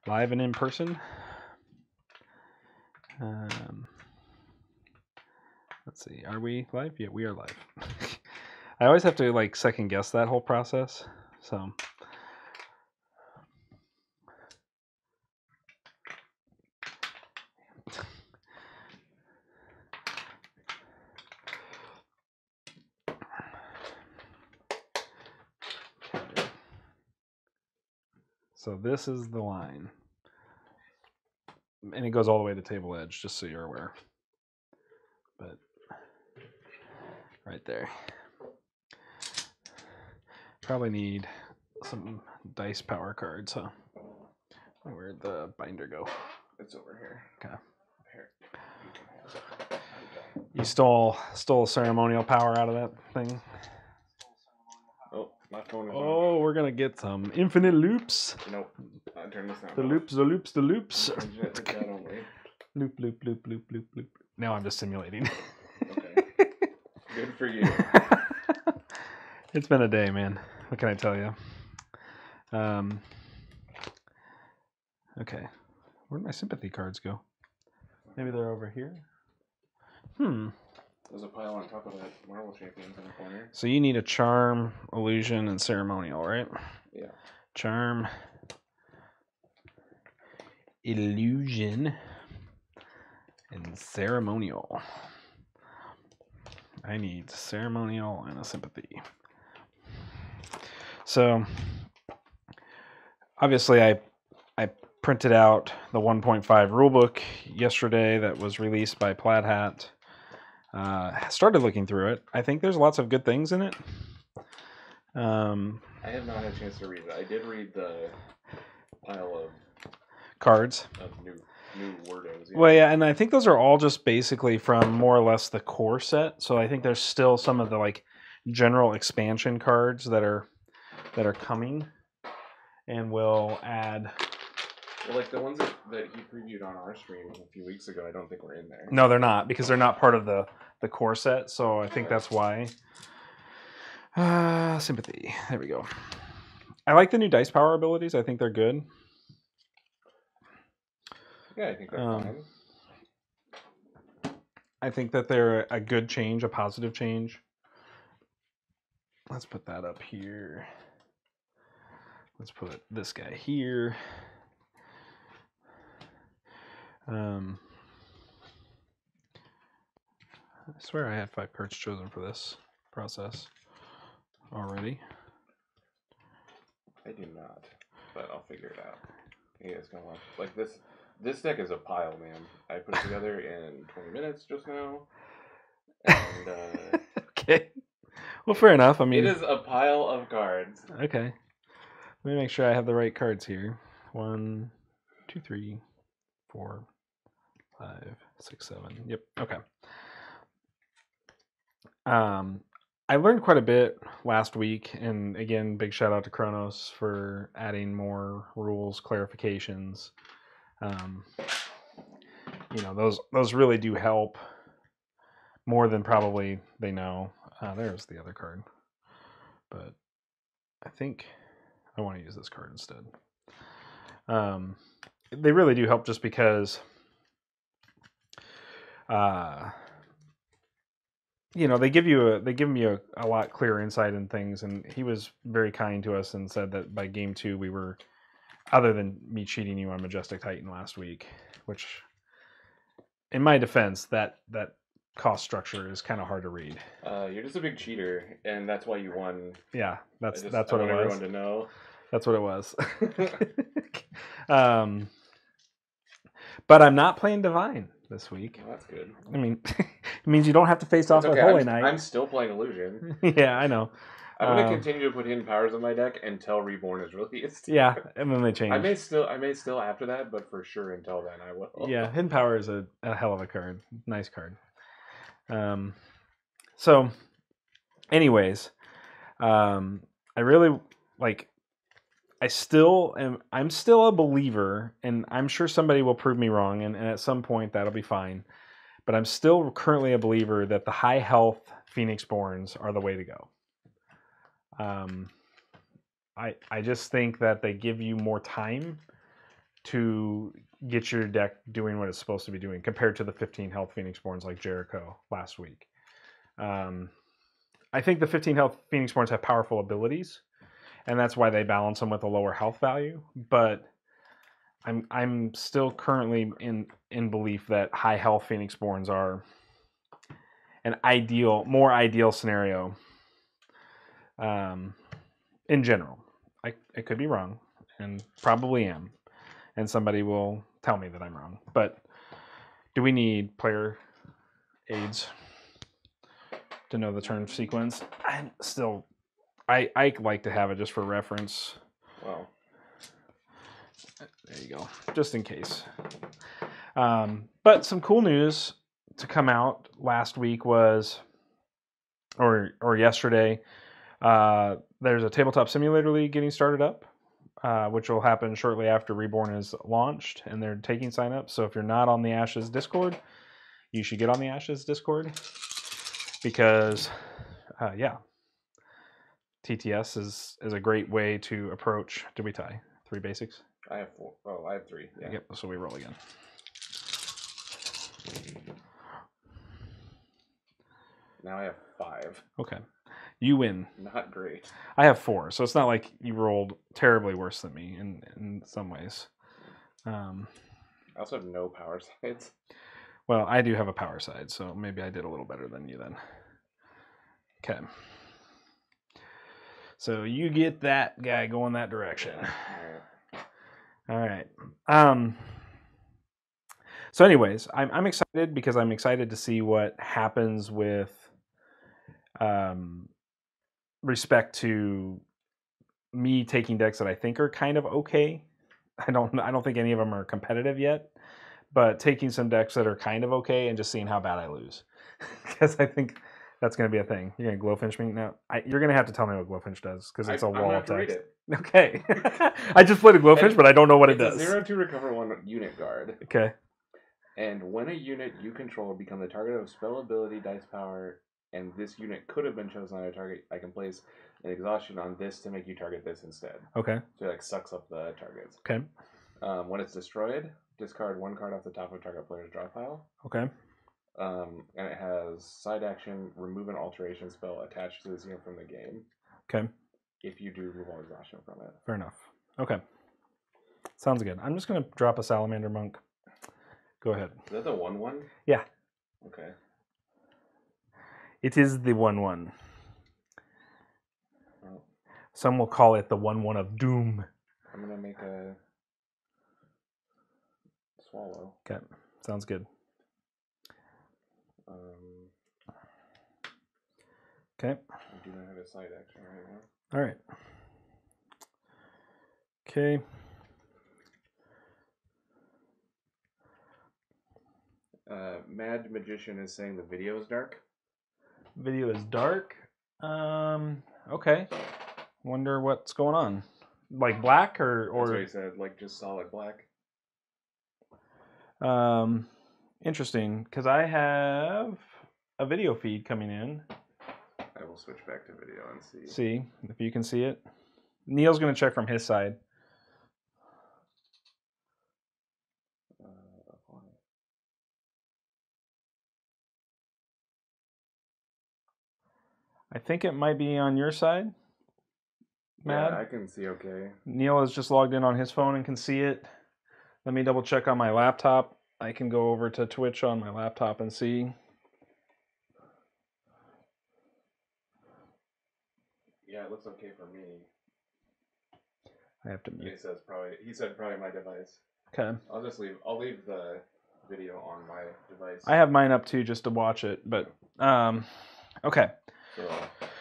Live and in person. Let's see, are we live? Yeah, we are live. I always have to like second guess that whole process. So So this is the line. And it goes all the way to table edge, just so you're aware. But right there. Probably need some dice power cards, huh? Where'd the binder go? It's over here. Okay. Here. You stole ceremonial power out of that thing? Oh, my phone is Oh, we're gonna get some infinite loops. Nope. I turned this down. The loops, the loops, the loops. That only. Loop, loop, loop, loop, loop, loop. Now I'm just simulating. Okay. Good for you. It's been a day, man. What can I tell you? Okay. Where'd my sympathy cards go? Maybe they're over here? There's a pile on top of that Marvel Champions in the corner. So you need a charm, illusion, and ceremonial, right? Yeah. Charm, illusion, and ceremonial. I need ceremonial and a sympathy. So obviously I printed out the 1.5 rulebook yesterday that was released by Plaid Hat. Started looking through it. I think there's lots of good things in it. I have not had a chance to read it. I did read the pile of cards. Of new wordings. Yeah. Well, yeah, and I think those are all just basically from more or less the core set. So I think there's still some of the like general expansion cards that are coming, and will add. Well, like the ones that he previewed on our stream a few weeks ago, I don't think were in there. No, they're not, because they're not part of the core set. So I think that's why. Sympathy. There we go. I like the new dice power abilities. I think they're good. Yeah, I think they're fine. I think that they're a good change, a positive change. Let's put that up here. Let's put this guy here. I swear I had 5 cards chosen for this process already. I do not, but I'll figure it out. You guys gonna like this. This deck is a pile, man. I put it together in 20 minutes just now. And, okay. Well, fair enough. I mean, it is a pile of cards. Okay. Let me make sure I have the right cards here. 1, 2, 3, 4, 5, 6, 7. Yep. Okay. I learned quite a bit last week, and again, big shout out to Kronos for adding more rules, clarifications. Those really do help more than probably they know. There's the other card, but I think I want to use this card instead. They really do help just because, they give me a lot clearer insight in things, and he was very kind to us and said that by game 2 we were, other than me cheating you on Majestic Titan last week, which, in my defense, that cost structure is kind of hard to read. You're just a big cheater, and that's why you won. Yeah, that's what it was. Everyone to know. That's what it was. But I'm not playing Divine this week. Well, that's good. I mean, it means you don't have to face off with Holy Knight. I'm still playing Illusion. Yeah, I know. I'm going to continue to put hidden powers in my deck until Reborn is released. Yeah, and then they change. I may still after that, but for sure until then I will. Yeah, hidden power is a hell of a card. Nice card. So, anyways, I really like. I'm still a believer, and I'm sure somebody will prove me wrong, and at some point that'll be fine. But I'm still currently a believer that the high health Phoenix Borns are the way to go. I just think that they give you more time to get your deck doing what it's supposed to be doing compared to the 15 health Phoenixborns like Jericho last week. I think the 15 health Phoenixborns have powerful abilities, and that's why they balance them with a lower health value. But I'm still currently in belief that high health Phoenixborns are an more ideal scenario. In general, I could be wrong, and probably am, and somebody will tell me that I'm wrong. But do we need player aids to know the turn sequence? I like to have it just for reference. Well, there you go, just in case. But some cool news to come out last week was, or yesterday. There's a tabletop simulator league getting started up, which will happen shortly after Reborn is launched, and they're taking signups. So if you're not on the Ashes Discord, you should get on the Ashes Discord because, TTS is a great way to approach. Did we tie 3 basics? I have 4. Oh, I have 3. Yeah. Yep. So we roll again. Now I have 5. Okay. You win. Not great. I have 4, so it's not like you rolled terribly worse than me in some ways. I also have no power sides. Well, I do have a power side, so maybe I did a little better than you then. Okay. So you get that guy going that direction. All right. So anyways, I'm excited because I'm excited to see what happens with respect to me taking decks that I think are kind of okay. I don't think any of them are competitive yet, but taking some decks that are kind of okay and just seeing how bad I lose, because I think that's going to be a thing. You're going to Glowfinch me now. You're going to have to tell me what Glowfinch does because it's a wall of text. Okay. I just played a Glowfinch, but I don't know what it does. It's a 0-2 recover 1 unit guard. Okay. And when a unit you control become the target of spell ability, dice power, and this unit could have been chosen on a target, I can place an exhaustion on this to make you target this instead. Okay. So it like sucks up the targets. Okay. When it's destroyed, discard 1 card off the top of target player's draw pile. Okay. And it has side action, remove an alteration spell attached to this unit from the game. Okay. If you do, remove all exhaustion from it. Fair enough. Okay. Sounds good. I'm just going to drop a Salamander Monk. Go ahead. Is that the 1/1? Yeah. Okay. It is the 1/1. Well, some will call it the 1/1 of doom. I'm going to make a swallow. Okay. Sounds good. Okay. I do not have a side action right now. All right. Okay. Mad Magician is saying the video is dark. Video is dark. Okay. Wonder what's going on. Like black or That's what he said, like just solid black. Interesting, because I have a video feed coming in. I will switch back to video and see. See if you can see it. Neil's going to check from his side. I think it might be on your side, Mad. Yeah, I can see okay. Neil is just logged in on his phone and can see it. Let me double check on my laptop. I can go over to Twitch on my laptop and see. Yeah, it looks okay for me. I have to mute. He said probably my device. Okay. I'll leave the video on my device. I have mine up too just to watch it, but okay. So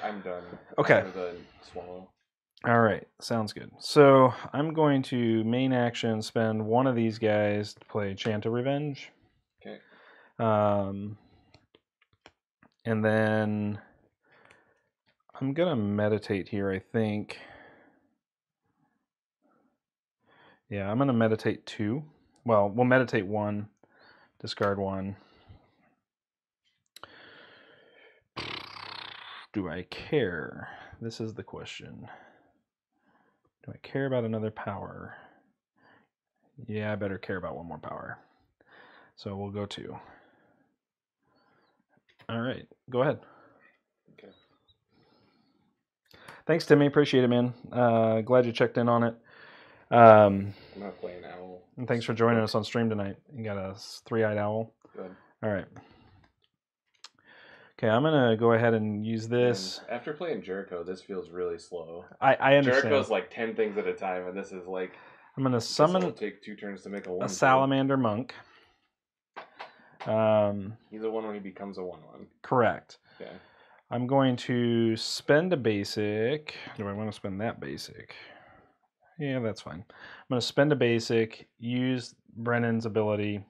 I'm done. Okay. After the swallow. All right, sounds good. So I'm going to main action spend one of these guys to play Chant of Revenge. Okay. And then I'm gonna meditate here, I think. Yeah, I'm gonna meditate 2. Well, we'll meditate 1, discard 1. Do I care? This is the question. Do I care about another power? Yeah, I better care about one more power. So we'll go 2. All right, go ahead. Okay. Thanks, Timmy. Appreciate it, man. Glad you checked in on it. I'm not playing Owl. And thanks for joining us on stream tonight. You got a 3-eyed owl. Good. All right. Okay, I'm gonna go ahead and use this. Man, after playing Jericho, this feels really slow. I understand. Jericho's like 10 things at a time, and this is like. I'm gonna summon. It'll take 2 turns to make a salamander monk. He's a 1 when he becomes a 1/1. Correct. Okay. I'm going to spend a basic. Do I want to spend that basic? Yeah, that's fine. I'm going to spend a basic, use Brennan's ability,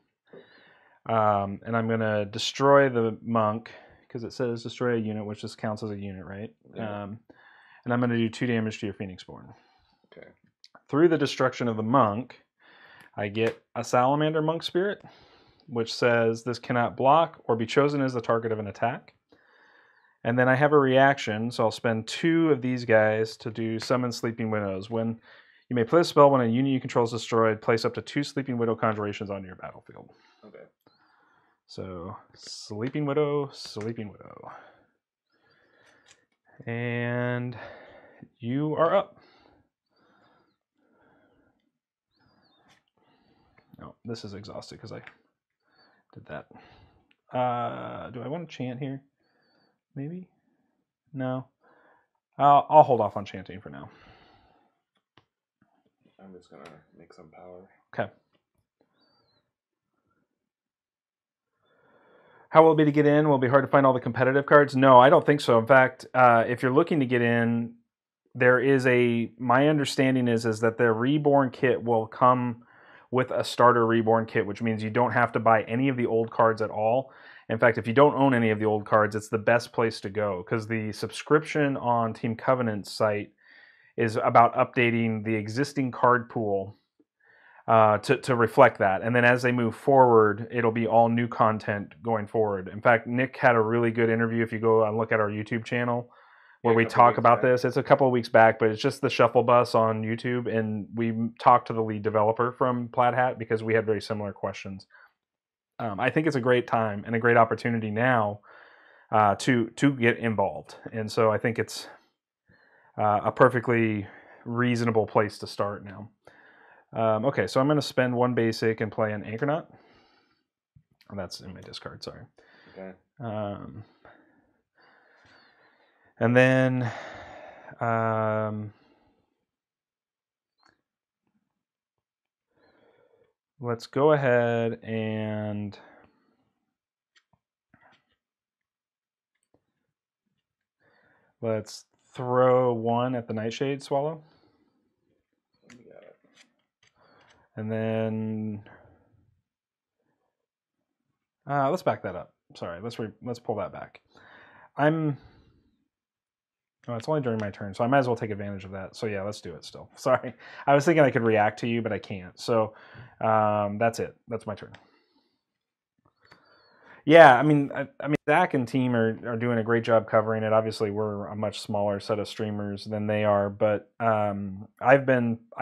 and I'm going to destroy the monk, because it says destroy a unit, which just counts as a unit, right? Yeah. And I'm going to do 2 damage to your Phoenixborn. Okay. Through the destruction of the monk, I get a Salamander Monk Spirit, which says this cannot block or be chosen as the target of an attack. And then I have a reaction, so I'll spend 2 of these guys to do Summon Sleeping Widows. When you may play a spell when a unit you control is destroyed, place up to 2 Sleeping Widow conjurations on your battlefield. Okay. So, Sleeping Widow, Sleeping Widow. And you are up. Oh, this is exhausted because I did that. Do I want to chant here? Maybe? No. I'll hold off on chanting for now. I'm just going to make some power. Okay. How will it be to get in? Will it be hard to find all the competitive cards? No, I don't think so. In fact, if you're looking to get in, there is my understanding is that the Reborn kit will come with a starter Reborn kit, which means you don't have to buy any of the old cards at all. In fact, if you don't own any of the old cards, it's the best place to go, because the subscription on Team Covenant's site is about updating the existing card pool to reflect that. And then as they move forward, it'll be all new content going forward. In fact, Nick had a really good interview, if you go and look at our YouTube channel, where we talk about this. It's a couple of weeks back, but it's just the Shuffle Bus on YouTube, and we talked to the lead developer from Plaid Hat because we had very similar questions. I think it's a great time and a great opportunity now to get involved, and so I think it's a perfectly reasonable place to start now. Okay, so I'm going to spend 1 basic and play an Anchornaut. Oh, that's in my discard, sorry. Okay. And then let's go ahead and let's throw 1 at the Nightshade Swallow. Got it. And then let's back that up. Sorry, let's pull that back. Oh, it's only during my turn, so I might as well take advantage of that. So yeah, let's do it still. Sorry. I was thinking I could react to you, but I can't. So that's it. That's my turn. Yeah, I mean, Zach and team are doing a great job covering it. Obviously, we're a much smaller set of streamers than they are, but I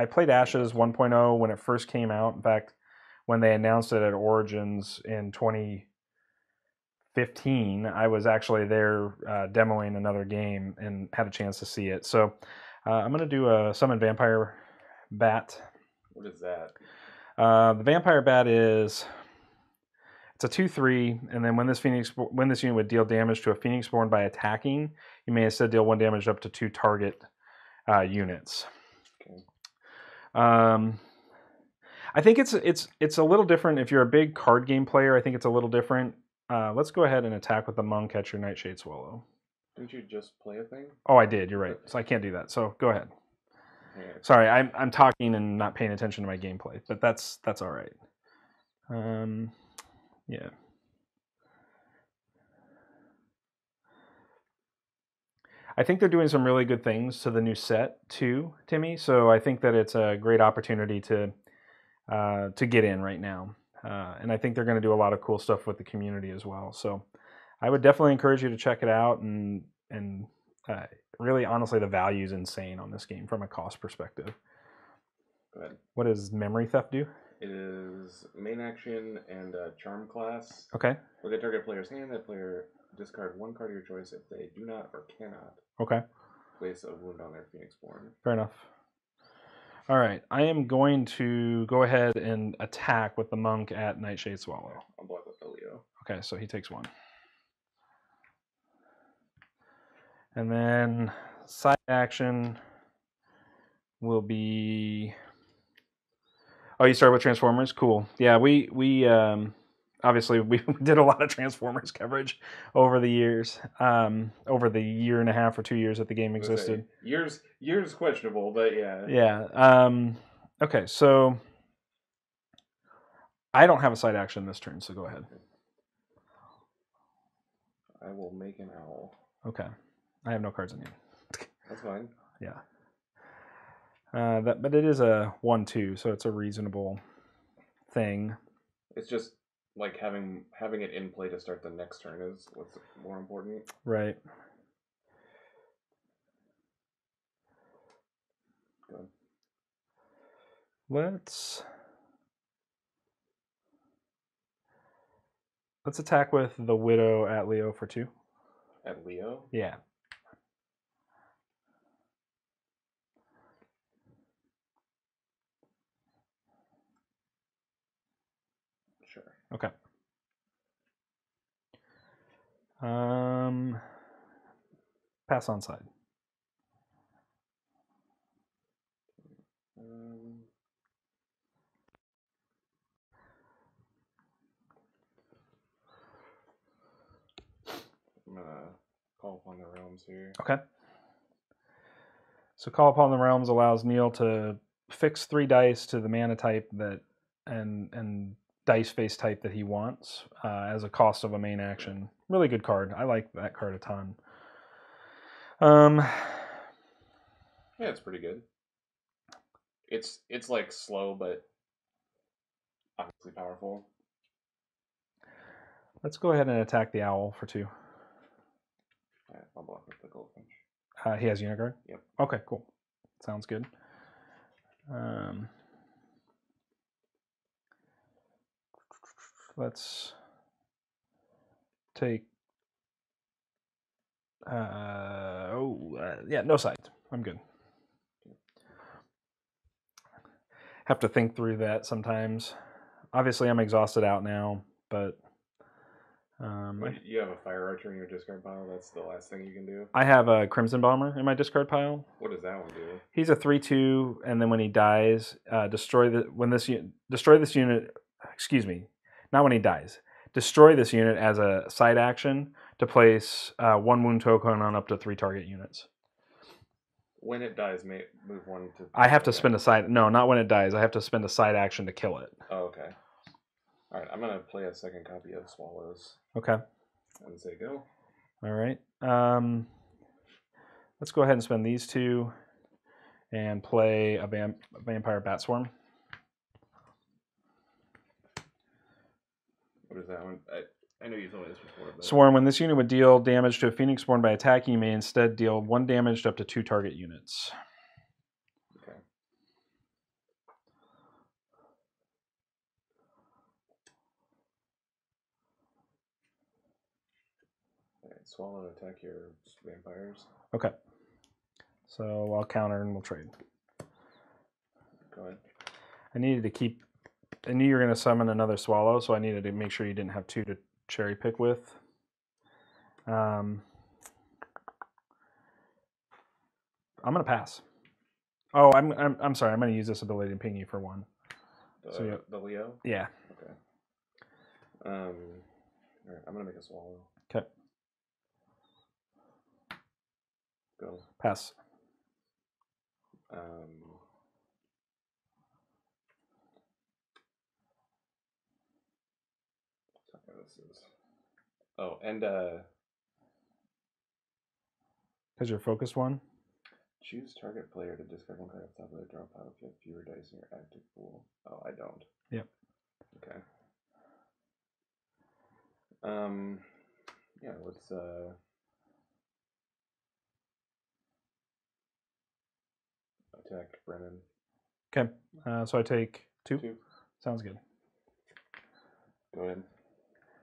played Ashes 1.0 when it first came out. In fact, when they announced it at Origins in 2015, I was actually there demoing another game and had a chance to see it. So I'm going to do a Summon Vampire Bat. What is that? The Vampire Bat is... It's a 2/3, and then when this unit would deal damage to a Phoenixborn by attacking, you may instead deal 1 damage up to 2 target units. Okay. I think it's a little different. If you're a big card game player, I think it's a little different. Let's go ahead and attack with the Monk at your Nightshade Swallow. Didn't you just play a thing? Oh, I did. You're right. So I can't do that. So go ahead. Yeah. Sorry, I'm talking and not paying attention to my gameplay, but that's all right. Yeah. I think they're doing some really good things to the new set too, Timmy. So I think that it's a great opportunity to get in right now, and I think they're going to do a lot of cool stuff with the community as well. So I would definitely encourage you to check it out and really, honestly, the value is insane on this game from a cost perspective. Go ahead. What does Memory Theft do? It is main action and charm class. Okay. Look at target player's hand. That player discard one card of your choice if they do not or cannot Okay. place a wound on their Phoenixborn. Fair enough. All right. I am going to go ahead and attack with the monk at Nightshade Swallow. I'll block with the Leo. Okay, so he takes 1. And then side action will be... Oh, you started with Transformers? Cool. Yeah, we obviously we did a lot of Transformers coverage over the years, over the year and a half or 2 years that the game existed. Years questionable, but yeah. Yeah. Okay, so I don't have a side action this turn, so go ahead. I will make an owl. Okay. I have no cards in hand. That's fine. Yeah. But it is a 1/2, so it's a reasonable thing. It's just like having it in play to start the next turn is what's more important. Right. Good. Let's attack with the Widow at Leo for 2. At Leo? Yeah. Sure. Okay. Pass on side. I'm gonna call upon the realms here. Okay. So Call Upon the Realms allows Neil to fix 3 dice to the mana type that and dice face type that he wants as a cost of a main action. Really good card. I like that card a ton. Yeah, it's pretty good. It's like slow but obviously powerful. Let's go ahead and attack the owl for 2. Alright, I'll block with the goldfinch. He has Uniguard? Yep. Okay, cool. Sounds good. Let's take... yeah, no side. I'm good. Have to think through that sometimes. Obviously, I'm exhausted out now, but... you have a Fire Archer in your discard pile? That's the last thing you can do? I have a Crimson Bomber in my discard pile. What does that one do? He's a 3/2, and then when he dies, destroy this unit. Excuse me, not when he dies. Destroy this unit as a side action to place 1 wound token on up to 3 target units. When it dies, move 1 to... I have to spend a side... No, not when it dies. I have to spend a side action to kill it. Oh, okay. Alright, I'm going to play a second copy of Swallows. Okay. And say go. All right. Let's go ahead and spend these 2 and play a Vampire Bat Swarm. What is that one? I know you told me this before. But... Swarm, when this unit would deal damage to a Phoenixborn by attacking, you may instead deal 1 damage to up to 2 target units. Okay. Alright, Swallow, attack your vampires. Okay. So I'll counter and we'll trade. Go ahead. I needed to keep... I knew you were going to summon another Swallow, so I needed to make sure you didn't have 2 to cherry pick with. I'm going to pass. Oh, I'm sorry. I'm going to use this ability to ping you for 1. The Leo? Yeah. Okay. Alright, I'm going to make a Swallow. Okay. Go. Pass. This is... Oh, and Because you're focused 1? choose target player to discard 1 card off the top of the draw pile if you have fewer dice in your active pool. Oh, I don't. Yep. Okay. Yeah, let's So I take 2. 2. Sounds good. Go ahead.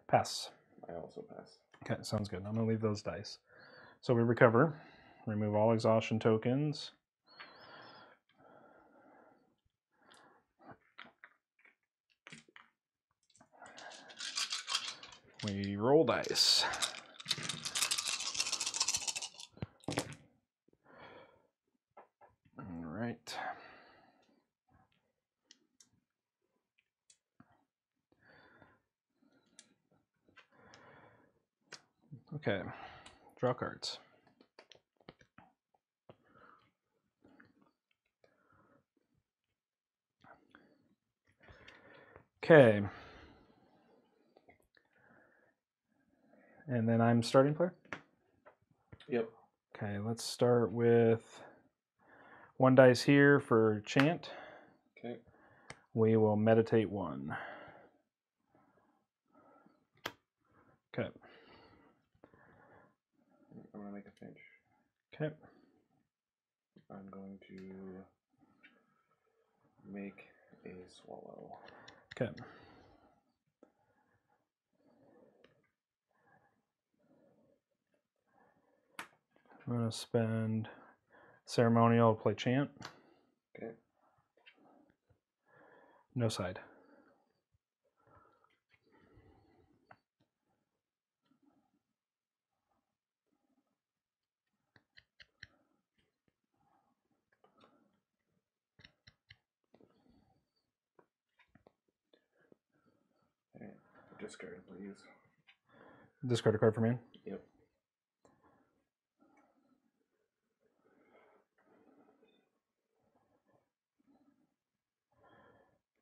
Pass. I also pass. Okay, sounds good. I'm going to leave those dice. So we recover. Remove all exhaustion tokens. We roll dice. All right. Okay. Draw cards. Okay. And then I'm starting player? Yep. Okay, let's start with 1 dice here for chant. Okay. We will meditate 1. Okay. I'm going to make a pinch. Okay. I'm going to make a swallow. Okay. I'm going to spend ceremonial to play chant. Okay. No side. Okay. Discard, please. Discard a card for me. Yep.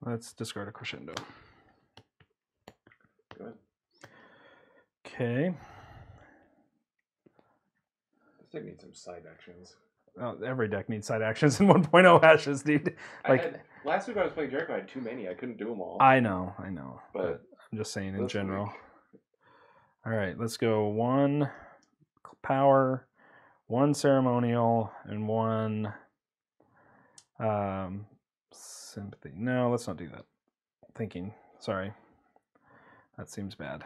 Let's discard a crescendo. Good. Okay. This deck needs some side actions. Oh, every deck needs side actions in 1.0 hashes, dude. Like last week I was playing Jericho, I had too many. I couldn't do them all. I know. But I'm just saying in this general. week- All right, let's go 1 power, 1 ceremonial, and 1 sympathy. No, let's not do that. Thinking. Sorry. That seems bad.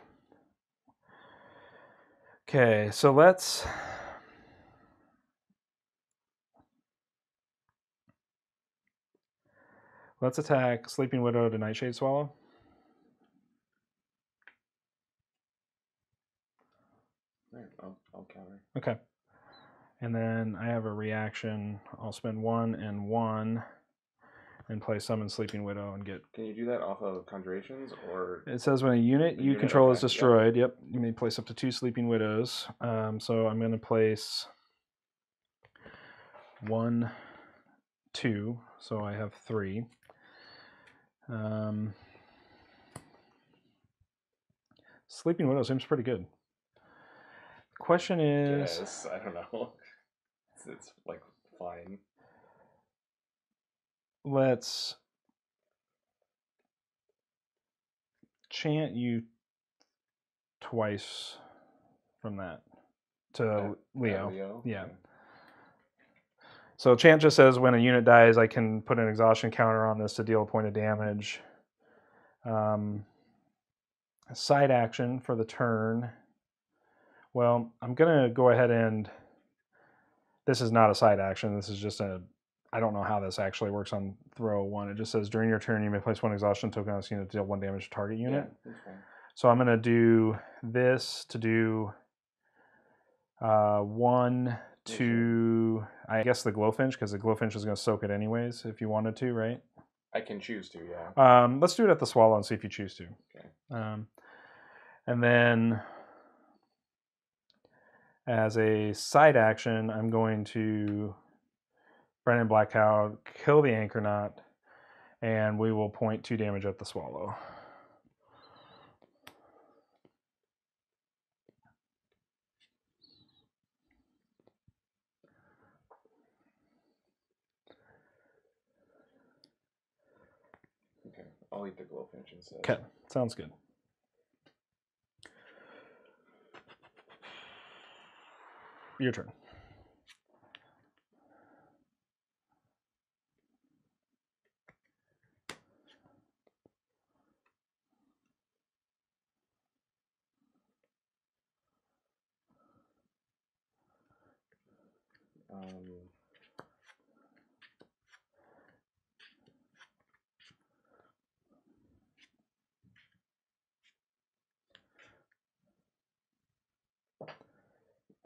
Okay, so let's attack Sleeping Widow to Nightshade Swallow. All right, I'll counter. Okay. And then I have a reaction. I'll spend 1 and 1 and play Summon Sleeping Widow and get... Can you do that off of Conjurations, or... It says when a unit you control is destroyed, yep, you may place up to 2 Sleeping Widows. So I'm going to place 1, 2, so I have 3. Sleeping Widow seems pretty good. The question is... Yes, I don't know. It's like fine. Let's chant you twice from that to Leo. Yeah. Okay. So chant just says when a unit dies, I can put an exhaustion counter on this to deal a point of damage. A side action for the turn. Well, I'm going to go ahead and... This is not a side action. This is just a... I don't know how this actually works on throw 1. It just says during your turn, you may place 1 exhaustion token on this unit to deal 1 damage to target unit. Yeah, that's fine. So I'm going to do this to do 1, 2... I guess the Glowfinch, because the Glowfinch is going to soak it anyways if you wanted to, right? I can choose to, yeah. Let's do it at the Swallow and see if you choose to. Okay. And then as a side action, I'm going to Brennan Black Cow, kill the Anchor Knot, and we will point 2 damage at the Swallow. Okay, I'll eat the Glowfinch instead. Okay, sounds good. Your turn.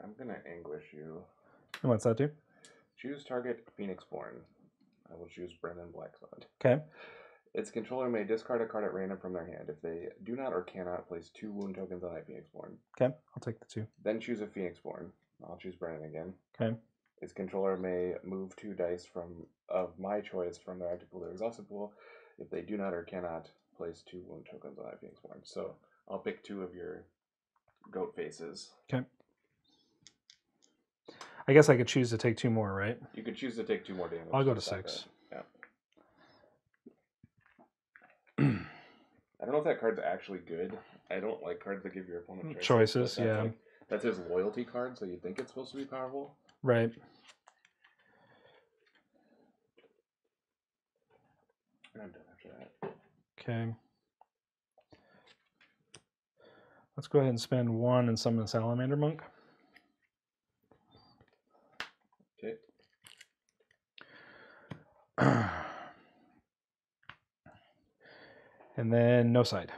I'm gonna anguish you. And what's that do? Choose target Phoenixborn. I will choose Brennan Blackbud. Okay. Its controller may discard a card at random from their hand if they do not or cannot place 2 wound tokens on that Phoenixborn. Okay, I'll take the 2. Then choose a Phoenixborn. I'll choose Brennan again. Okay. Its controller may move 2 dice of my choice from their active pool to their exhausted pool if they do not or cannot place 2 wound tokens on that Phoenixborn. So I'll pick 2 of your goat faces. Okay. I guess I could choose to take 2 more, right? You could choose to take 2 more damage. I'll go to 6. Yeah. I don't know if that card's actually good. I don't like cards that give your opponent choices. Yeah. Like, that's his loyalty card, so you think it's supposed to be powerful. Right. And I'm done after that. Okay. Let's go ahead and spend 1 and summon Salamander Monk. Okay. And then no side.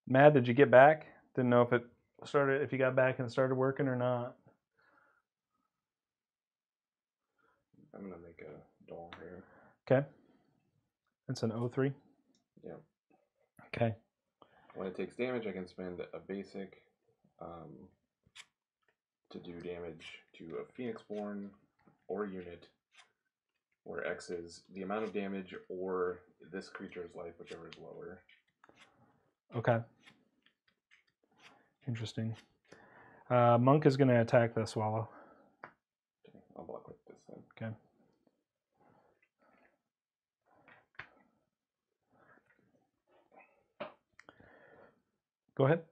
Mad, did you get back? Didn't know if you got back and started working or not. I'm gonna make a doll here. Okay. It's an 0-3? Yeah. Okay. When it takes damage, I can spend a basic to do damage to a Phoenixborn or unit, where X is the amount of damage or this creature's life, whichever is lower. Okay. Interesting. Monk is going to attack the swallow. Okay, I'll block with this then. Okay. Go ahead.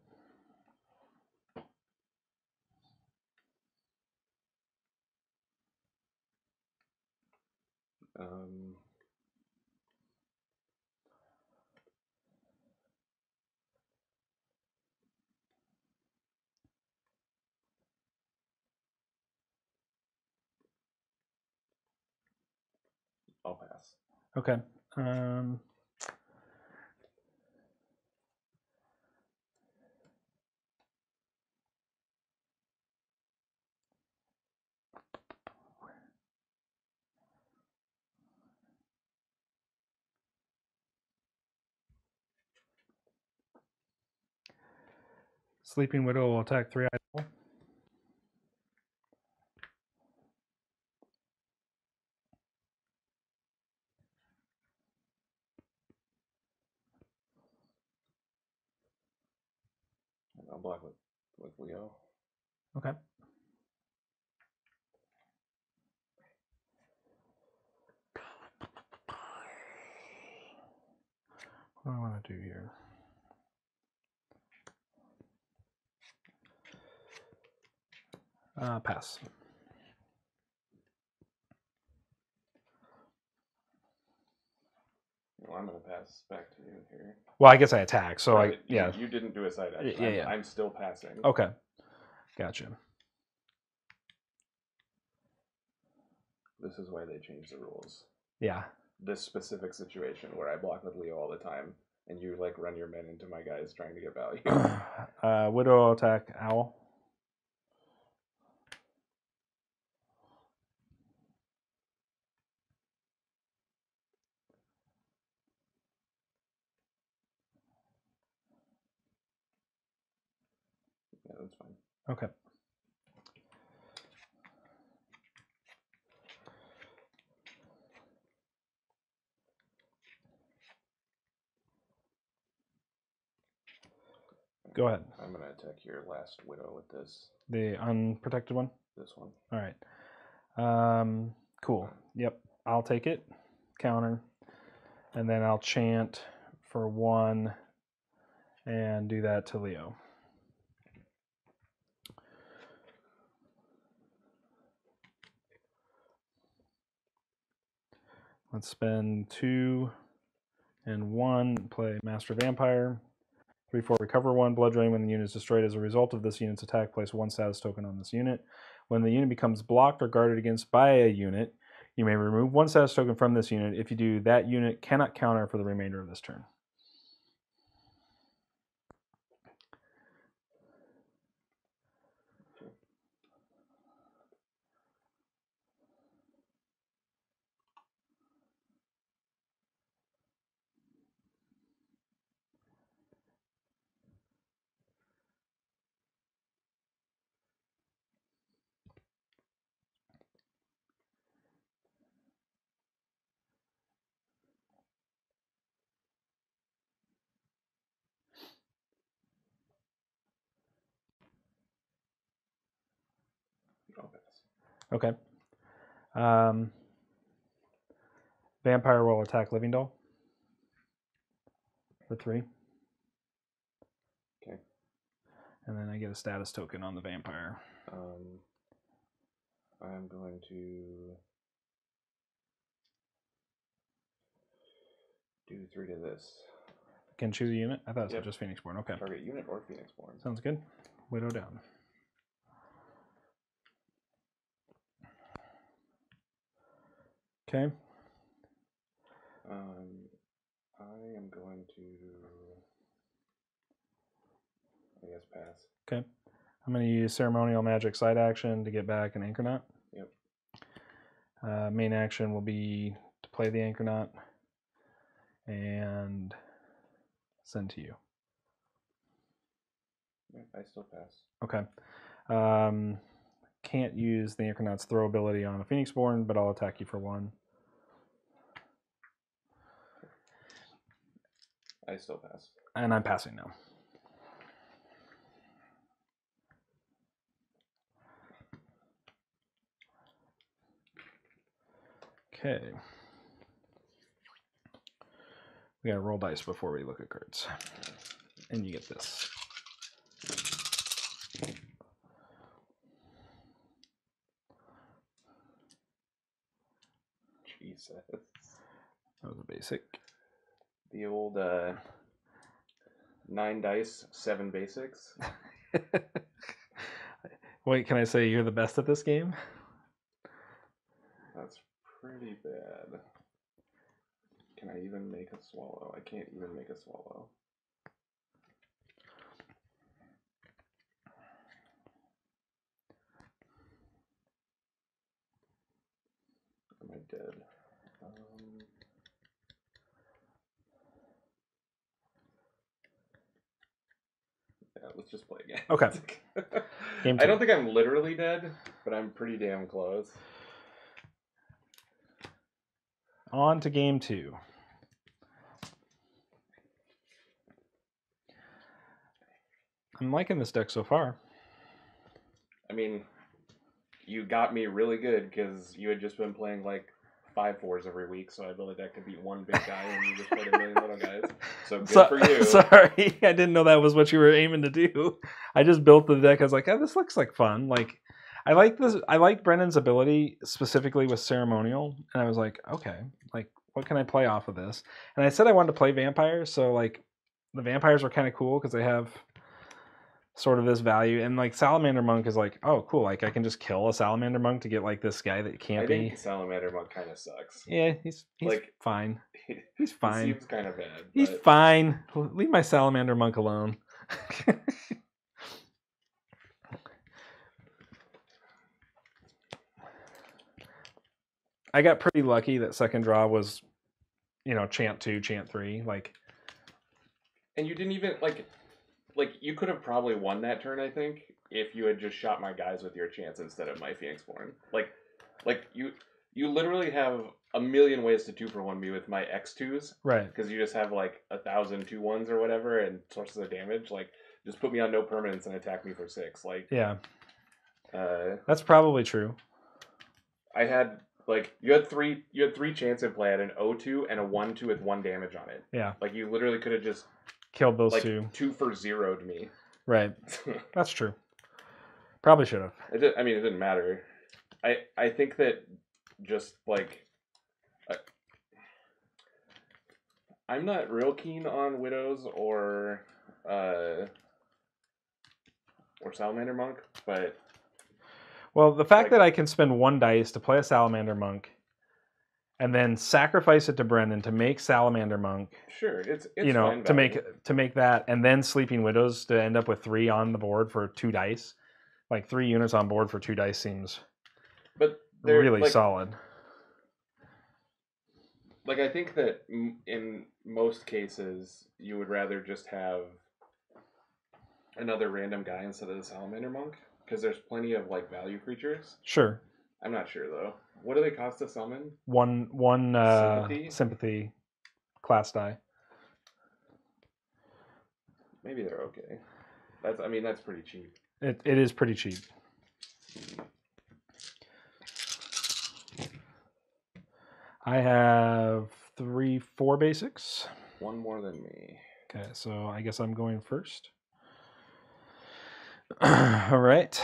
I'll pass. Okay. Sleeping Widow will attack 3 items. I'll block with Leo. Okay. What do I want to do here? Pass. Well, I'm going to pass back to you here. Well, I guess I attack, so You didn't do a side action. Yeah. I'm still passing. Okay. Gotcha. This is why they changed the rules. Yeah. This specific situation where I block with Leo all the time, and you like run your men into my guys trying to get value. Widow attack Owl. Yeah, that's fine. Okay. Go ahead. I'm going to attack your last Widow with this. The unprotected one? This one. All right. Cool. Yep. I'll take it. Counter. And then I'll chant for 1 and do that to Leo. Let's spend 2 and 1. Play Master Vampire. 3/4 recover 1 blood drain when the unit is destroyed as a result of this unit's attack. Place 1 status token on this unit. When the unit becomes blocked or guarded against by a unit, you may remove 1 status token from this unit. If you do, that unit cannot counter for the remainder of this turn. I'll pass. Okay. Vampire will attack Living Doll for 3. Okay. And then I get a status token on the vampire. I'm going to do 3 to this. Can choose a unit? I thought it was just Phoenixborn. Okay. Target unit or Phoenixborn. Sounds good. Widow down. Okay. I am going to, I guess, pass. Okay. I'm going to use Ceremonial Magic side action to get back an Anchornaut. Yep. Main action will be to play the Anchornaut and send to you. Yep, I still pass. Okay. Can't use the Anchornaut's throw ability on a Phoenixborn, but I'll attack you for 1. I still pass. And I'm passing now. Okay. We gotta roll dice before we look at cards. And you get this. Jesus. That was a basic. The old 9 dice, 7 basics. Wait, can I say you're the best at this game? That's pretty bad. Can I even make a swallow? I can't even make a swallow. Am I dead? Yeah, let's just play again. Okay. Game 2. I don't think I'm literally dead, but I'm pretty damn close. On to game 2. I'm liking this deck so far. I mean, you got me really good because you had just been playing like 5/4s every week, so I built a deck to beat one big guy, and you just played a million little guys. So good for you. Sorry, I didn't know that was what you were aiming to do. I just built the deck. I was like, oh, this looks like fun. Like, I like this. I like Brennan's ability specifically with Ceremonial, and I was like, okay, like, what can I play off of this? And I said I wanted to play vampires, so like, the vampires are kind of cool because they have sort of this value, and like Salamander Monk is like, oh cool, like I can just kill a Salamander Monk to get like this guy that can't be. I think Salamander Monk kind of sucks. Yeah, he's like fine. He's fine. He seems kind of bad. He's fine. Leave my Salamander Monk alone. I got pretty lucky that second draw was, chant 2, chant 3, like. And you didn't even like you could have probably won that turn, I think, if you had just shot my guys with your chance instead of my Phoenixborn. Like you literally have a million ways to 2-for-1 me with my X2s, right? Because you just have like 1,000 2-1s or whatever and sources of damage. Like, just put me on no permanence and attack me for 6. Like, yeah, that's probably true. I had you had three chance in play. I had an 0-2 and a 1-2 with 1 damage on it. Yeah, like you literally could have just killed those 2. 2-for-0'd me. Right. That's true. Probably should have. I mean, it didn't matter. I think that just I'm not real keen on Widows or Salamander Monk, but Well, the fact like, that I can spend 1 dice to play a Salamander Monk and then sacrifice it to Brennan to make Salamander Monk, sure, it's fine to value. make that, and then Sleeping Widows to end up with 3 on the board for 2 dice. Like 3 units on board for 2 dice seems But they're really solid. Like, I think that in most cases, you would rather just have another random guy instead of the Salamander Monk, because there's plenty of like value creatures. Sure. I'm not sure though. What do they cost to summon? One sympathy class die. Maybe they're okay. That's pretty cheap. It is pretty cheap. I have 4 basics. 1 more than me. Okay, so I guess I'm going first. All right.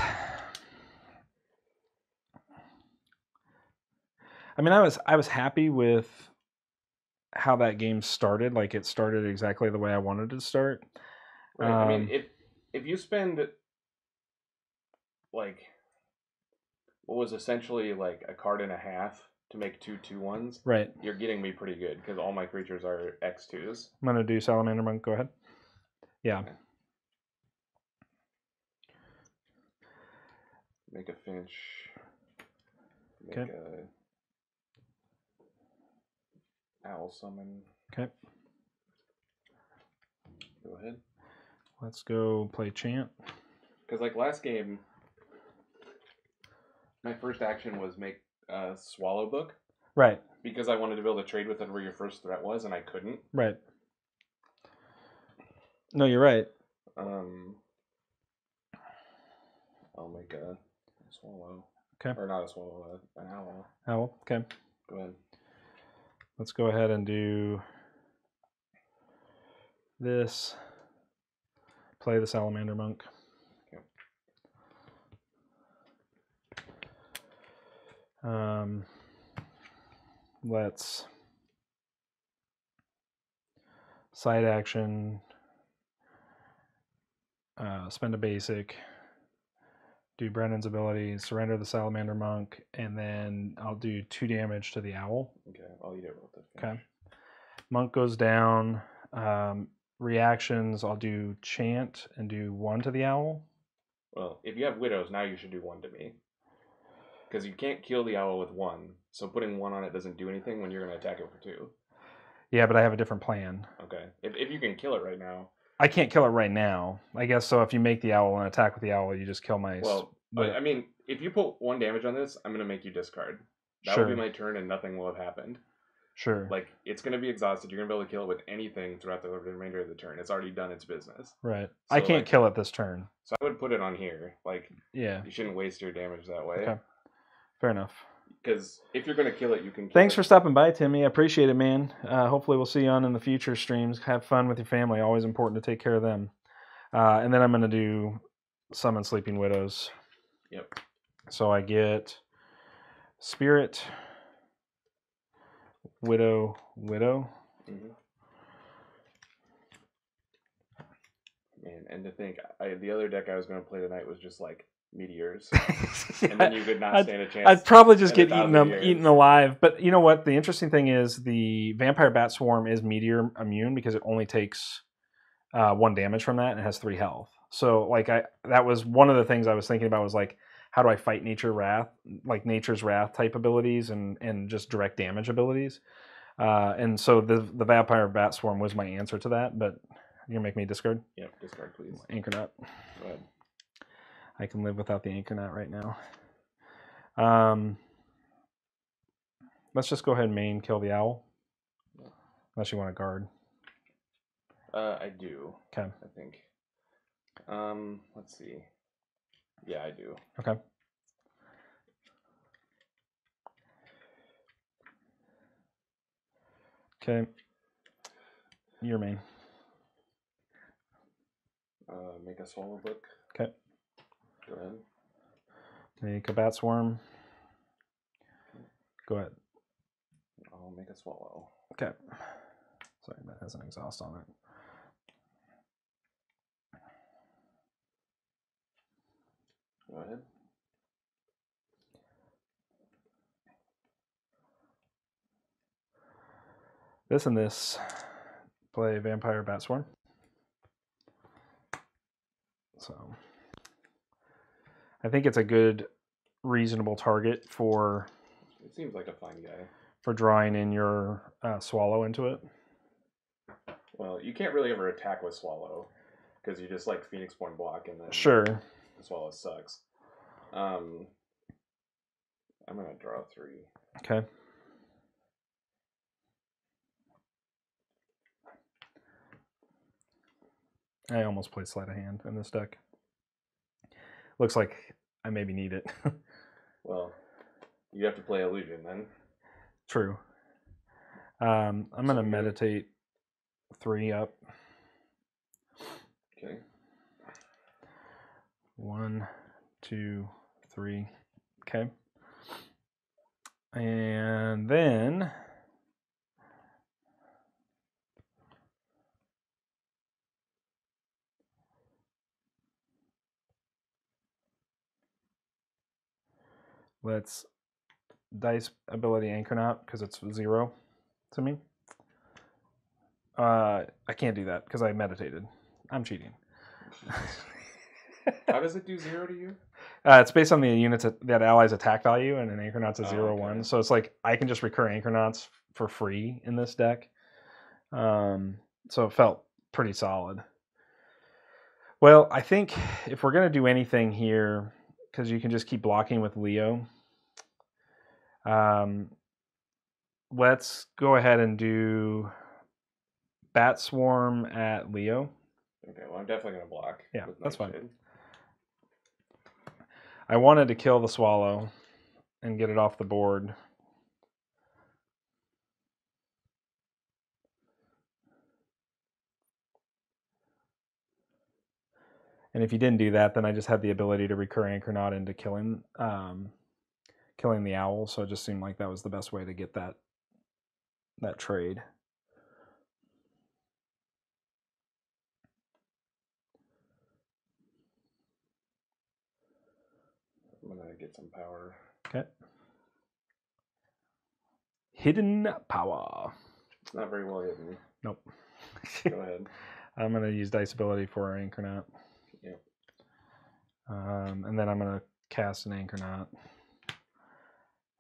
I mean, I was happy with how that game started. Like, it started exactly the way I wanted it to start. Right. I mean, if you spend like what was essentially like a card and a half to make 2 2/1s, right, you're getting me pretty good because all my creatures are X2s. I'm gonna do Salamander Monk. Go ahead. Yeah. Okay. Make a Finch. Make a Owl Summon. Okay. Go ahead. Let's go play Chant. Because like last game, my first action was make a Swallow Book. Right. Because I wanted to be able to trade with it where your first threat was, and I couldn't. Right. No, you're right. I'll make a Swallow. Okay. Or not a Swallow, an Owl. Owl. Okay. Go ahead. Let's go ahead and do this. Play the Salamander Monk. Okay. Let's side action, spend a basic, do Brennan's ability, surrender the Salamander Monk, and then I'll do 2 damage to the Owl. Okay, I'll eat it with the Finch. Okay. Monk goes down. Reactions, I'll do Chant and do 1 to the Owl. Well, if you have Widows, now you should do 1 to me. Because you can't kill the Owl with 1, so putting 1 on it doesn't do anything when you're going to attack it for 2. Yeah, but I have a different plan. Okay. If you can kill it right now. I can't kill it right now. I guess so. If you make the Owl and attack with the Owl, you just kill my... Well, I mean, if you put 1 damage on this, I'm going to make you discard. That will be my turn and nothing will have happened. Sure. Like, it's going to be exhausted. You're going to be able to kill it with anything throughout the remainder of the turn. It's already done its business. Right. So I can't kill it this turn. So I would put it on here. Like, yeah, you shouldn't waste your damage that way. Okay. Fair enough. Because if you're going to kill it, you can kill Thanks it. for stopping by, Timmy. I appreciate it, man. Hopefully we'll see you on in the future streams. Have fun with your family. Always important to take care of them. And then I'm going to do Summon Sleeping Widows. Yep. So I get Spirit, Widow. Mm-hmm. Man, and to think, the other deck I was going to play tonight was just like Meteors. And then you could not stand a chance. I'd probably just get eaten alive. But you know what? The interesting thing is the Vampire Bat Swarm is Meteor immune because it only takes 1 damage from that and it has 3 health. So like that was one of the things I was thinking about was like, how do I fight Nature's Wrath type abilities and just direct damage abilities. And so the Vampire Bat Swarm was my answer to that, but you're going to make me discard? Yep, discard please. Anchor Nut. Go ahead. I can live without the Anchor Nut right now. Let's just go ahead and main kill the Owl. Unless you want to guard. I do. Okay. I think. Let's see. Yeah, I do. Okay. Okay. Your main. Make a Swallow Book. Okay. Go ahead. Make a Bat Swarm. Go ahead. I'll make a Swallow. Okay. Sorry, that has an exhaust on it. Go ahead. This and this. Play Vampire Bat Swarm. So I think it's a good, reasonable target for. It seems like a fine guy. For drawing in your Swallow into it. Well, you can't really ever attack with Swallow because you just like Phoenix Born block and then sure the Swallow sucks. I'm gonna draw 3. Okay. I almost played Sleight of Hand in this deck. Looks like I maybe need it. Well, you have to play Illusion then. True. I'm going to meditate 3 up. Okay. 1, 2, 3. Okay. And then let's dice ability Anchornaut because it's 0 to me. I can't do that because I meditated. I'm cheating. How does it do 0 to you? It's based on the units that allies attack value, and an Anchornaut's a 0/1. Okay. So it's like I can just recur Anchornauts for free in this deck. So it felt pretty solid. Well, I think if we're going to do anything here, because you can just keep blocking with Leo, let's go ahead and do Bat Swarm at Leo. Okay, well, I'm definitely going to block. Yeah, with that's fine. Nightshade. I wanted to kill the Swallow and get it off the board. And if you didn't do that, then I just had the ability to recur Anchornaut into killing the owl. So it just seemed like that was the best way to get that trade. I'm going to get some power. Okay. Hidden power. It's not very well hidden. Nope. Go ahead. I'm going to use dice ability for Anchornaut. Yep. And then I'm going to cast an Anchornaut.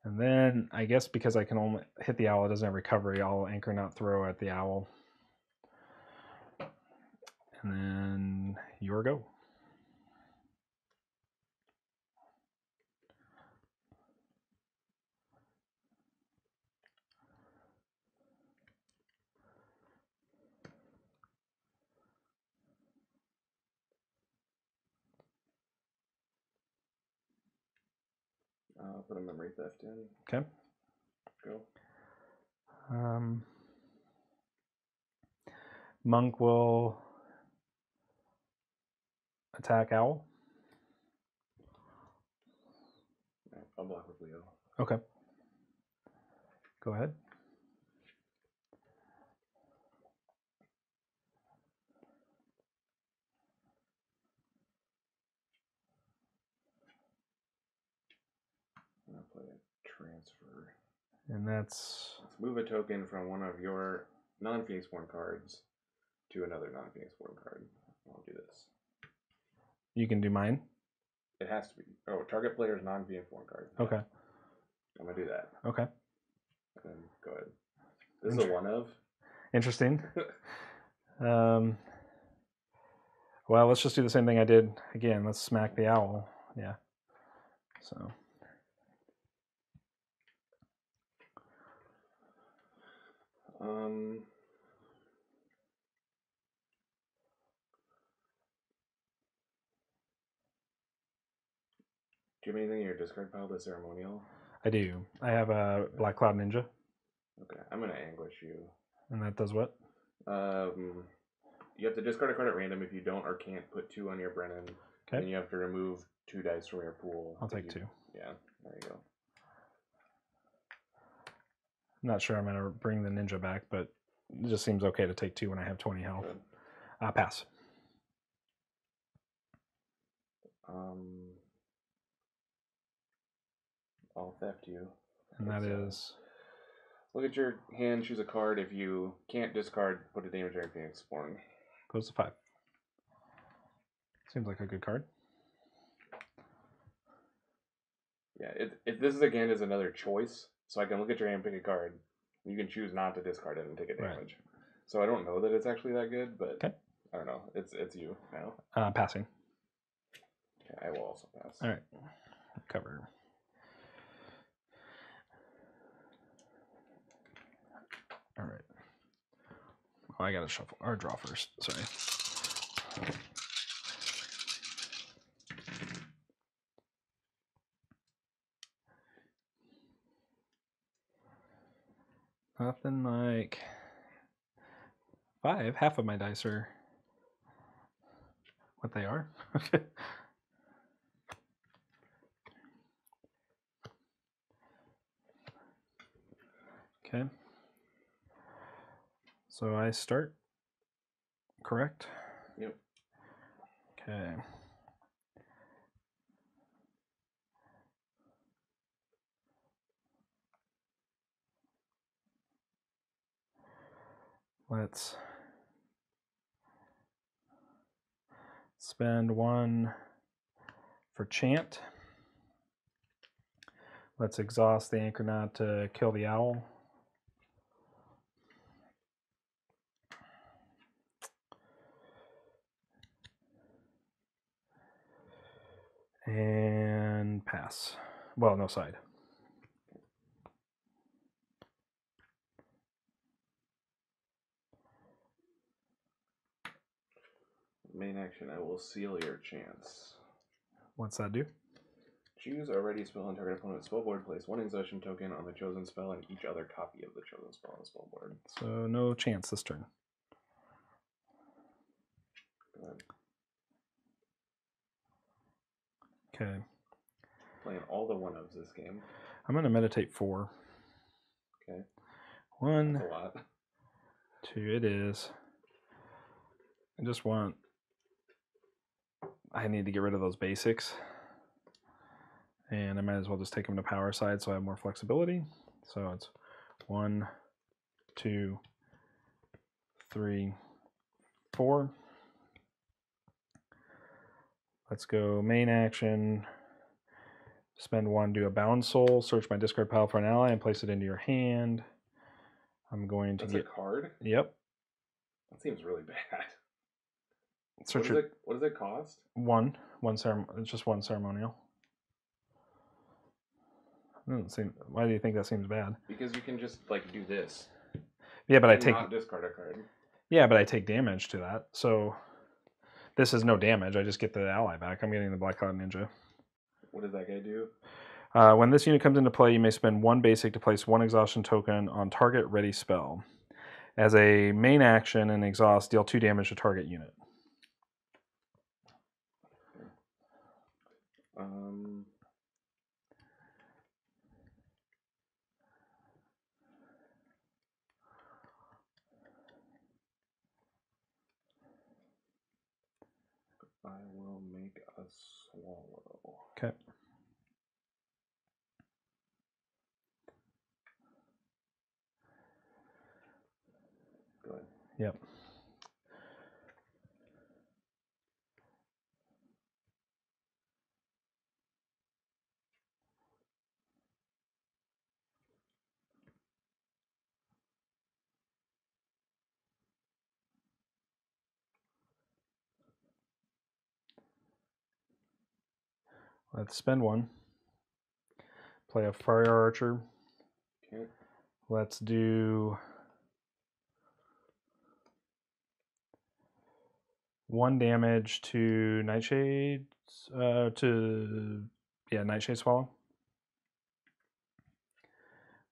And then I guess because I can only hit the owl, it doesn't have recovery, I'll Anchornaut throw at the owl. And then your go. I'll put a memory theft in. Okay. Go. Monk will attack owl. I'll block with Leo. Okay. Go ahead. I'll play a transfer. And that's... Let's move a token from one of your non-Phoenix Born cards to another non-Phoenix Born card. I'll do this. You can do mine? It has to be. Oh, target player's non-Phoenix Born card. Okay. I'm going to do that. Okay. And then go ahead. This is a one of. Interesting. Well, let's just do the same thing I did again. Let's smack the owl. Yeah. So. Do you have anything in your discard pile that's ceremonial? I do. I have a Black Cloud Ninja. Okay, I'm going to Anguish you. And that does what? You have to discard a card at random if you don't or can't put 2 on your Brennan. Okay. And you have to remove 2 dice from your pool. I'll take 2. Yeah, there you go. I'm not sure I'm going to bring the ninja back, but it just seems okay to take 2 when I have 20 health. Pass. I'll theft you. And that is... Look at your hand, choose a card. If you can't discard, put a damage or Phoenix Born. Goes to 5. Seems like a good card. Yeah, if this is again is another choice, so I can look at your hand, pick a card. You can choose not to discard it and take a damage. Right. So I don't know that it's actually that good, but okay. I don't know. It's you now. Passing. Okay, I will also pass. All right. Cover. All right. Oh, I gotta shuffle or draw first. Sorry. Nothing like 5. Half of my dice are what they are. Okay. So I start, correct? Yep. Okay. Let's spend 1 for chant. Let's exhaust the Anchornaut to kill the owl. And pass. Well, no side. Main action, I will seal your chance. What's that do? Choose a ready spell on target opponent's spell board. Place 1 exhaustion token on the chosen spell and each other copy of the chosen spell on the spell board. So no chance this turn. Go ahead. Okay. Playing all the 1-ofs this game. I'm going to meditate 4. Okay. 1. That's a lot. 2. It is. I just want... I need to get rid of those basics. And I might as well just take them to power side so I have more flexibility. So it's 1, 2, 3, 4. Let's go main action. Spend 1, do a bound soul, search my discard pile for an ally and place it into your hand. I'm going to That's a card? Yep. That seems really bad. Search what does it cost? 1. It's just 1 ceremonial. Why do you think that seems bad? Because you can just like do this. Yeah, but I take not discard a card. Yeah, but I take damage to that. So this is no damage. I just get the ally back. I'm getting the Black Cloud Ninja. What does that guy do? When this unit comes into play, you may spend 1 basic to place 1 exhaustion token on target ready spell. As a main action and exhaust, deal 2 damage to target unit. I will make a swallow. Okay. Go ahead. Yep. Let's spend 1. Play a Fire Archer. Okay. Let's do 1 damage to Nightshade. Nightshade Swallow.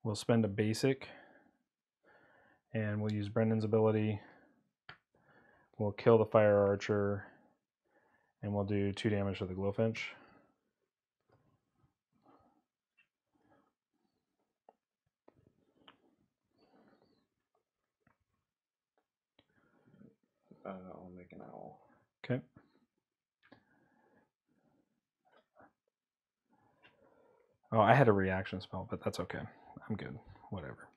We'll spend a basic. And we'll use Brennan's ability. We'll kill the Fire Archer. And we'll do 2 damage to the Glowfinch. I'll make an owl. Okay. Oh, I had a reaction spell, but that's okay. I'm good. Whatever.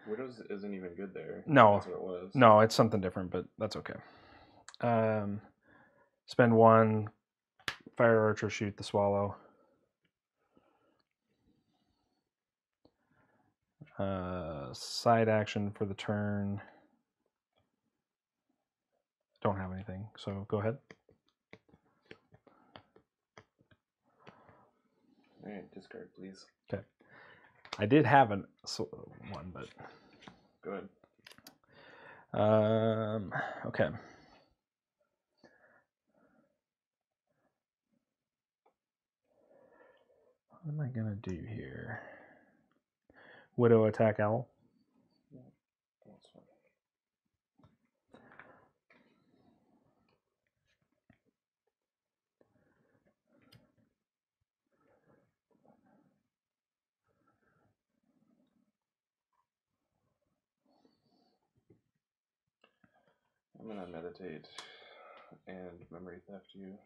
Widows isn't even good there. No. That's what it was. No, it's something different, but that's okay. Spend 1. Fire Archer, shoot the swallow. Side action for the turn. Don't have anything, so go ahead. All right, discard, please. Okay. I did have one, but Good. okay. What am I gonna do here? Widow attack owl. That's fine. I'm gonna meditate and memory theft you.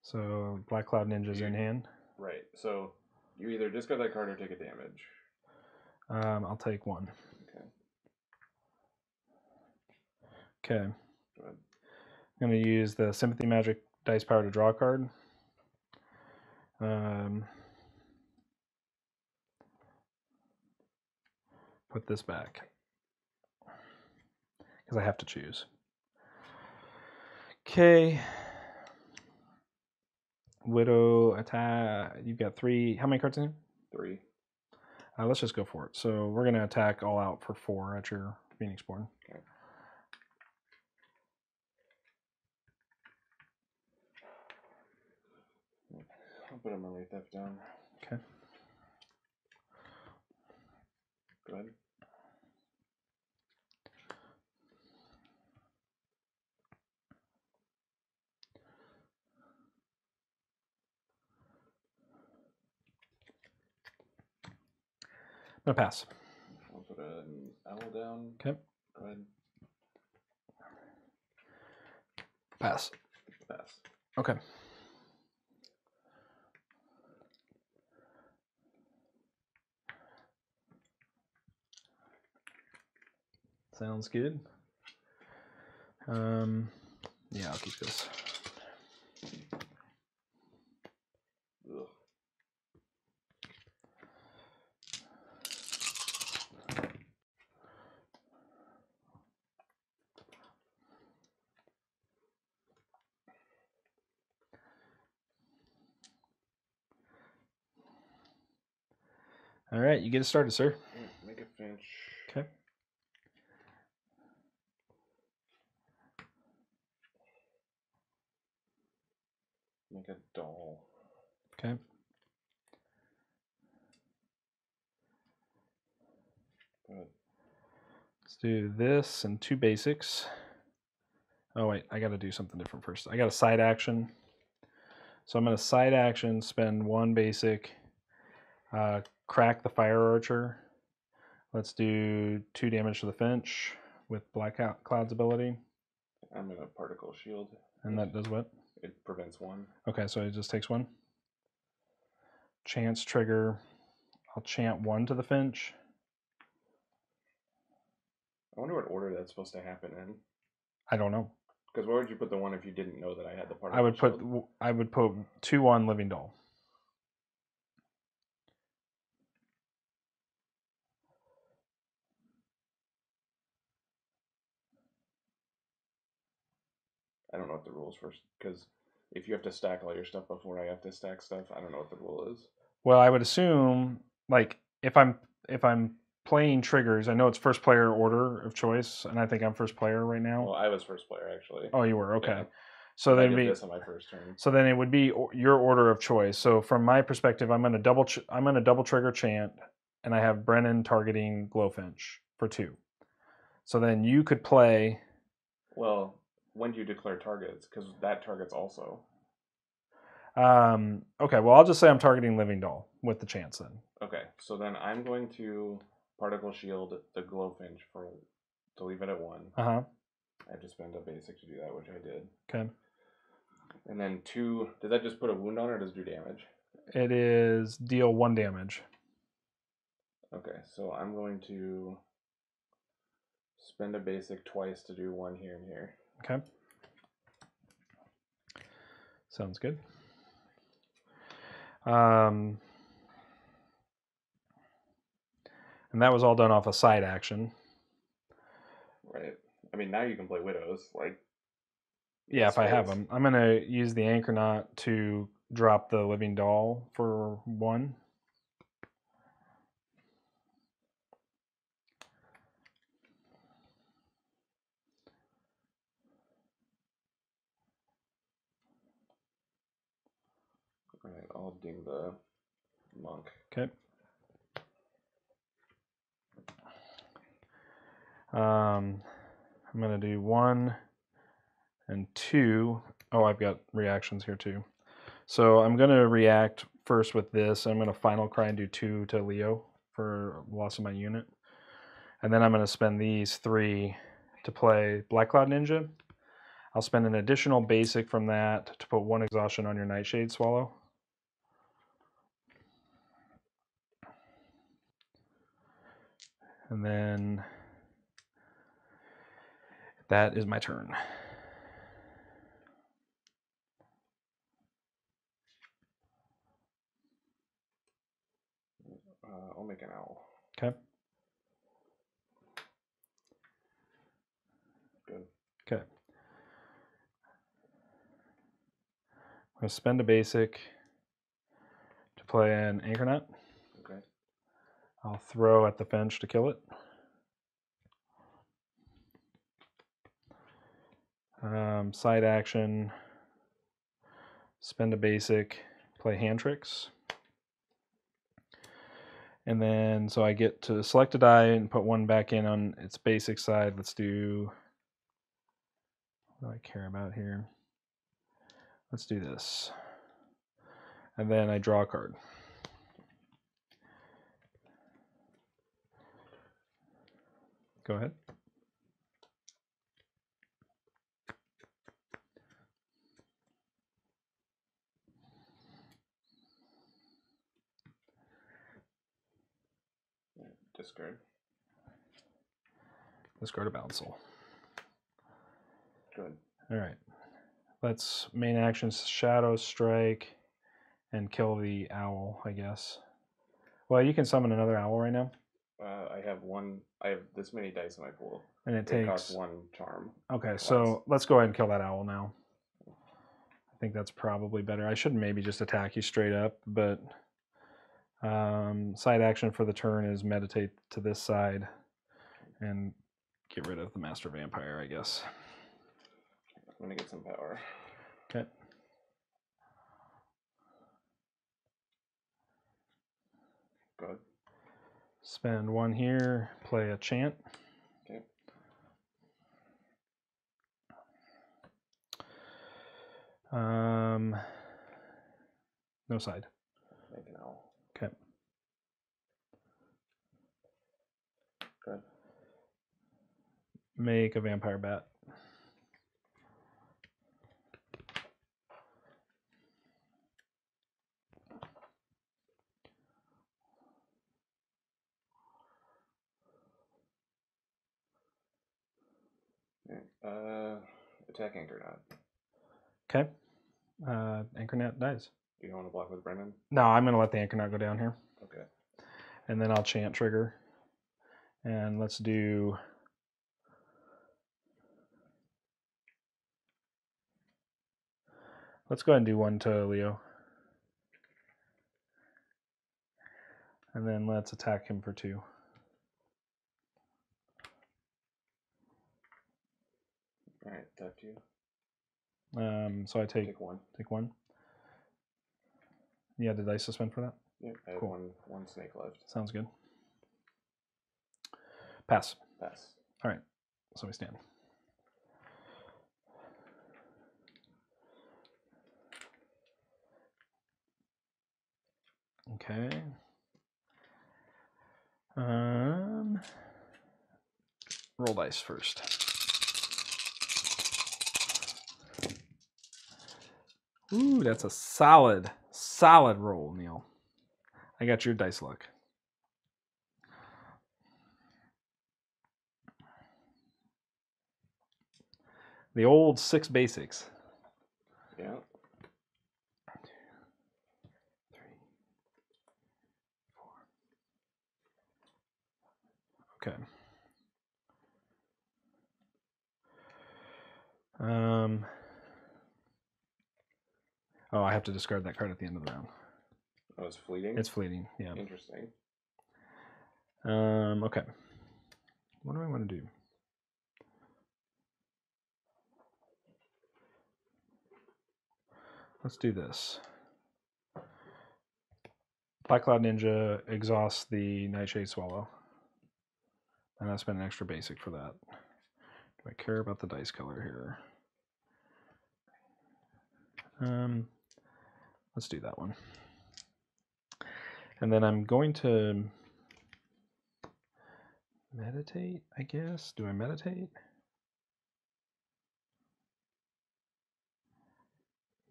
So Black Cloud Ninja's in hand. Right. So you either discard that card or take a damage. I'll take 1. Okay. Okay. Go ahead. I'm going to use the Sympathy Magic dice power to draw a card. Put this back because I have to choose. Okay. Widow attack. You've got 3. How many cards in here? 3. Let's just go for it. So we're going to attack all out for 4 at your Phoenixborn. Okay. I'll put a memory theft down. Okay. Go ahead. I'm going to pass. I'll put an owl down. Okay. Go ahead. Pass. Pass. Okay. Sounds good. Yeah, I'll keep this. Ugh. All right, you get it started, sir. Make a finch. Okay. Make a doll. Okay. Go ahead. Let's do this and 2 basics. Oh, wait, I got to do something different first. I got a side action. So I'm going to side action, spend 1 basic, crack the Fire Archer. Let's do 2 damage to the Finch with Black Cloud's ability. I'm going to particle shield. And that does what? It prevents 1. Okay, so it just takes 1. Chance trigger. I'll chant 1 to the Finch. I wonder what order that's supposed to happen in. I don't know. Because where would you put the 1 if you didn't know that I had the particle shield? I would put 2 on Living Doll. I don't know what the rules for, because if you have to stack all your stuff before I have to stack stuff, I don't know what the rule is. Well, I would assume, like, if I'm playing triggers, I know it's first player order of choice, and I think I'm first player right now. Well, I was first player actually. Oh, you were, okay. Yeah. So I then did this on my first turn. So then it would be your order of choice. So from my perspective, I'm going to double trigger chant, and I have Brennan targeting Glowfinch for 2. So then you could play. Well, when do you declare targets? Because that targets also. Okay, well, I'll just say I'm targeting Living Doll with the chance then. Okay, so then I'm going to particle shield the Glowfinch to leave it at 1. Uh-huh. I have to spend a basic to do that, which I did. Okay. And then 2, does that just put a wound on or does it do damage? It is deal 1 damage. Okay, so I'm going to spend a basic twice to do 1 here and here. Okay. Sounds good. And that was all done off a side action. Right. I mean, now you can play Widows. Like, yeah, if I have them. I'm going to use the Anchor Knot to drop the Living Doll for 1. Alright, I'll ding the monk. Okay. I'm going to do 1 and 2. Oh, I've got reactions here too. So I'm going to react first with this. I'm going to Final Cry and do 2 to Leo for loss of my unit. And then I'm going to spend these 3 to play Black Cloud Ninja. I'll spend an additional basic from that to put 1 exhaustion on your Nightshade Swallow. And then that is my turn. I'll make an owl. Okay. Good. Okay. I'm going to spend a basic to play an Anchor Knot. Okay. I'll throw at the Finch to kill it. Side action, spend a basic, play Hand Tricks. And then, so I get to select a die and put 1 back in on its basic side. Let's do, what do I care about here? Let's do this. And then I draw a card. Go ahead. Discard. Discard a Bouncel. Good. All right. Let's main actions Shadow Strike and kill the owl, I guess. Well, you can summon another owl right now. I have 1. I have this many dice in my pool. And it takes costs 1 charm. Okay, so let's go ahead and kill that owl now. I think that's probably better. I should maybe just attack you straight up, but side action for the turn is meditate to this side and get rid of the Master Vampire, I guess. I'm going to get some power. Okay. Good. Spend 1 here, play a chant. Okay. No side. Make an owl. Okay. Good. Make a vampire bat. Attack Anchor Knot. Okay. Anchor Knot dies. Do you want to block with Brennan? No, I'm going to let the Anchor Knot go down here. Okay. And then I'll chant trigger. And let's do... Let's go ahead and do 1 to Leo. And then let's attack him for 2. Alright, it's up to you. So I take 1. Take 1. Yeah, did I suspend for that? Yep, I Cool. have one snake left. Sounds good. Pass. Pass. All right, so we stand. Okay. Roll dice first. Ooh, that's a solid roll, Neil. I got your dice luck. The old 6 basics. Yeah. 3, 4. Okay. Oh, I have to discard that card at the end of the round. Oh, it's fleeting? It's fleeting, yeah. Interesting. Okay. What do I want to do? Let's do this. Black Cloud Ninja exhausts the Nightshade Swallow. And I spent an extra basic for that. Do I care about the dice color here? Let's do that one. And then I'm going to meditate, I guess. Do I meditate?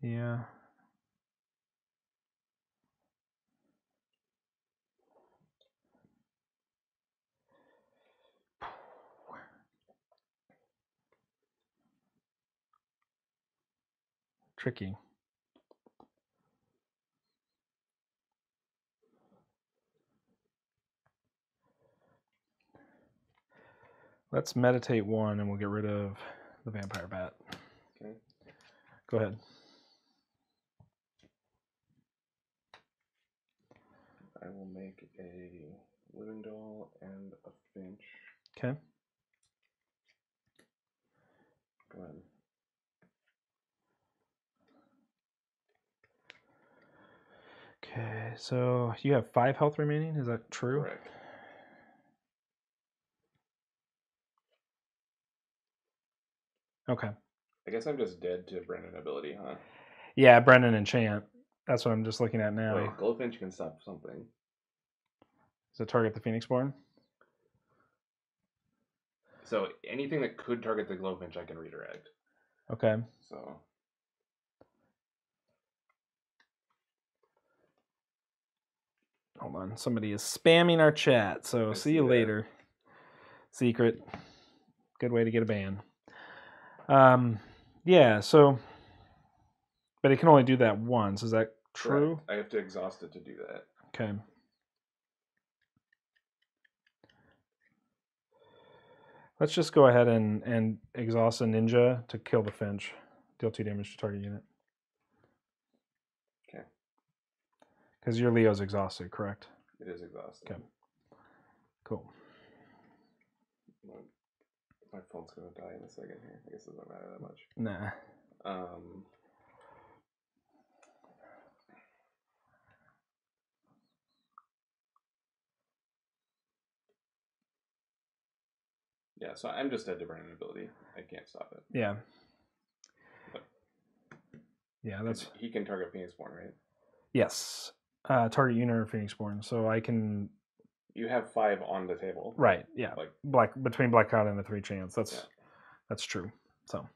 Yeah. Tricky. Let's meditate 1 and we'll get rid of the vampire bat. Okay. Go ahead. I will make a living doll and a finch. Okay. Go ahead. Okay, so you have 5 health remaining, is that true? Correct. Okay. I guess I'm just dead to Brennan ability, huh? Yeah, Brennan enchant. That's what I'm just looking at now. Wait, Glowfinch can stop something. Does it target the Phoenixborn? So anything that could target the Glowfinch, I can redirect. Okay. So. Hold on. Somebody is spamming our chat, so see you later. Secret. Good way to get a ban. Yeah, so... But it can only do that once. Is that true? Correct. I have to exhaust it to do that. Okay. Let's just go ahead and exhaust a ninja to kill the Finch. Deal 2 damage to target unit. Okay. Because your Leo's exhausted, correct? It is exhausted. Okay. Cool. My phone's going to die in a second here. I guess it doesn't matter that much. Nah. Yeah, so I'm just dead to Brennan ability. I can't stop it. Yeah. But yeah, that's... He can target Phoenixborn, right? Yes. Target unit or Phoenixborn. So I can... You have 5 on the table. Right, yeah. Like between Black Cloud and the 3 chance. That's true. So...